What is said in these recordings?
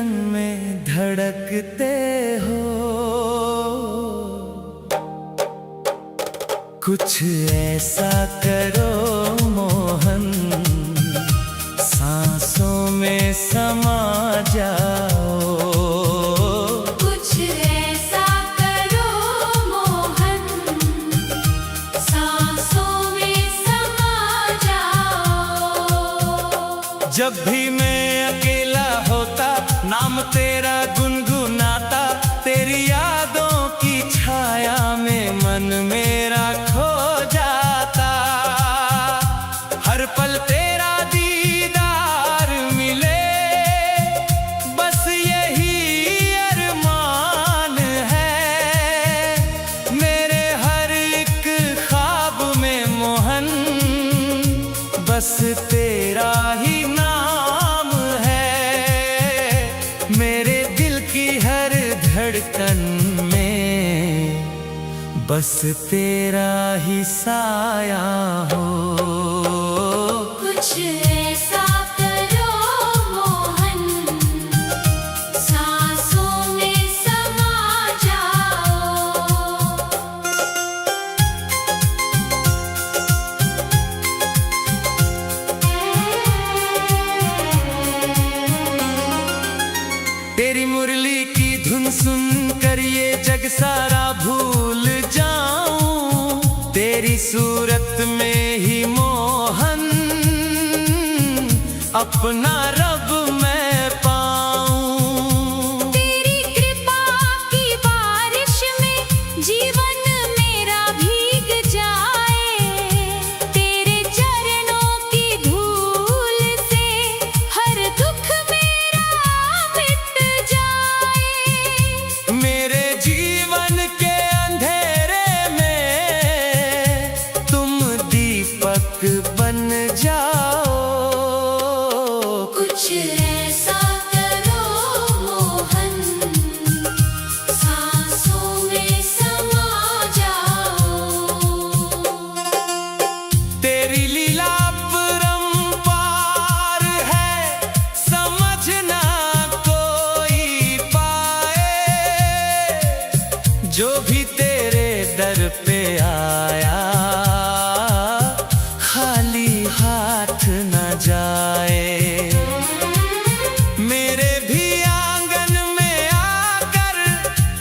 धड़कन में धड़कते हो। कुछ ऐसा करो मोहन, सांसों में समा जाओ। कुछ ऐसा करो मोहन, सांसों में समा जाओ। जब भी मैं अकेला होता, नाम तेरा गुनगुनाता, तेरी यादों की छाया में मन मेरा खो जाता। हर पल तेरा दीदार मिले, बस यही अरमान है मेरे हर एक ख्वाब में मोहन। बस तेरा ही नाम है मेरे दिल की हर धड़कन में। बस तेरा ही साया हो। कुछ ऐसा करो मोहन, सांसों में समा जाओ। तेरी मुरली की धुन सुन कर ये जग सारा भूल जाऊं। तेरी सूरत में ही मोहन अपना रब मैं पाऊं। तेरी कृपा की बारिश में जीवन मेरा भीग जाए। तेरे चरणों की धूल से हर दुख मेरा मिट जाए। मेरे जीवन के अंधेरे में तुम दीपक बन जाओ। कुछ ऐसा करो मोहन, सांसों में समा जाओ। तेरी लीला परंपार है, समझना कोई पाए। जो भी तेरे दर पे आया, खाली हाथ न जाए। मेरे भी आंगन में आकर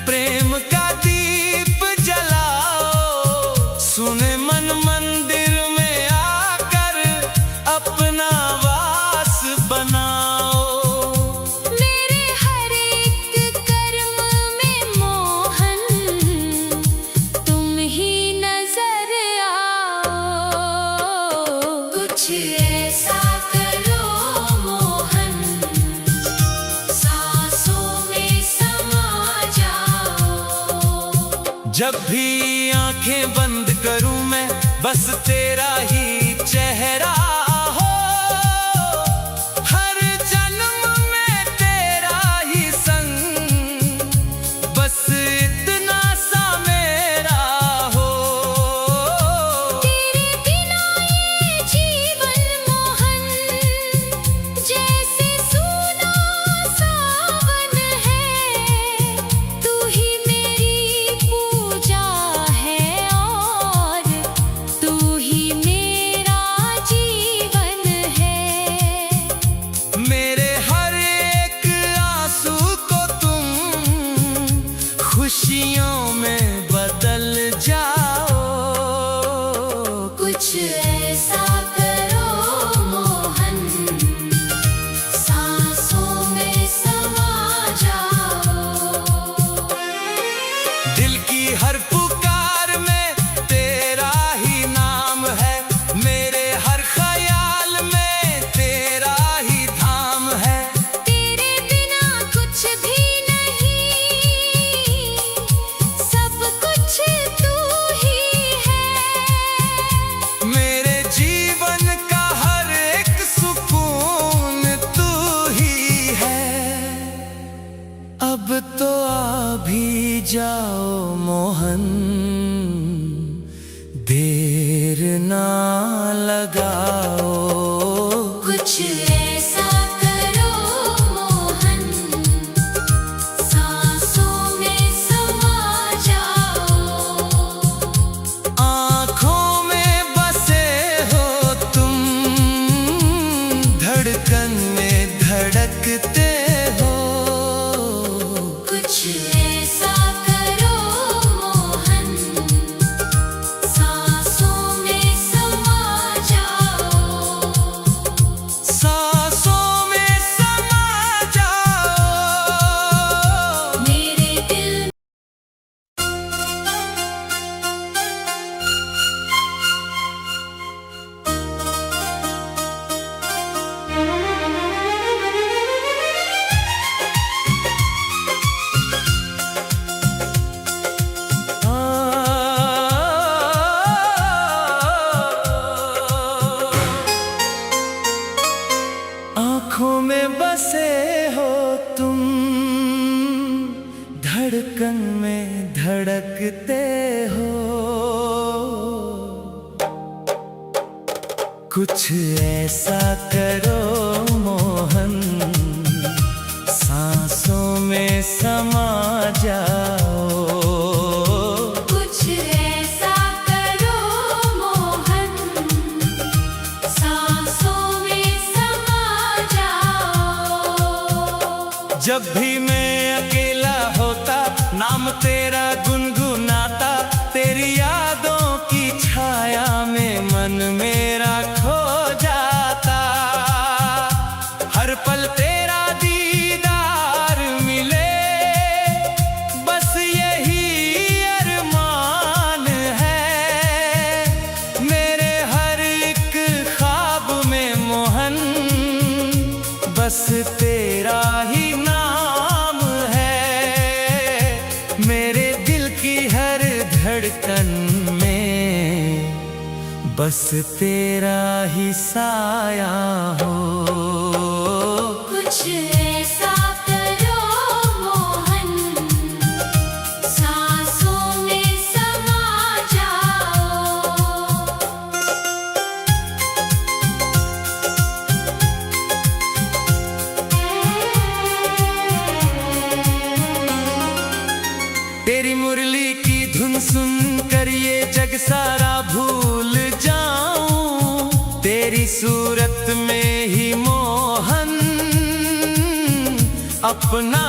प्रेम का दीप जलाओ। सुने मन मंदिर में आकर अपना वास बनाओ। मेरे हर एक कर्म में मोहन तुम ही नजर आओ। कुछ ऐसा करो मोहन, सांसों में समा जाओ। जब भी आंखें बंद करूं मैं, बस तेरा ही चेहरा हो। हर जन्म में तेरा ही संग, बस इतना सा मेरा हो। तेरे बिना ये जीवन मोहन जैसे सूना सावन है। तू ही मेरी पूजा है और तू ही मेरा जीवन है। मेरे हर एक आंसू को तुम खुशियों में बदल जाओ। कुछ ऐसा करो मोहन, सांसों में समा जाओ। दिल की हर पुकार में तेरा ही नाम है। मेरे हर ख्याल में तेरा ही धाम है। तेरे बिना कुछ भी नहीं, सब कुछ तू ही है। मेरे जीवन का हर एक सुकून तू ही है। अब तो आ भी जाओ मोहन, देर ना लगाओ। कुछ ऐसा करो मोहन, लगते हो। कुछ ऐसा करो मोहन, सांसों में समा जाओ। कुछ ऐसा करो मोहन, सांसों में समा जाओ। जब भी मैं अकेला होता, नाम तेरा गुनगुनाता, तेरी यादों की छाया में मन मेरा खो जाता। हर पल तेरा दीदार मिले, बस यही अरमान है मेरे हर एक ख्वाब में मोहन। बस तेरा ही नाम है मेरे दिल की हर धड़कन में। बस तेरा ही साया हो। कुछ ऐसा करो मोहन, सांसों में समा जाओ। तेरी मुरली की धुन सुन कर ये जग सारा भूल जाऊं। तेरी सूरत में ही मोहन अपना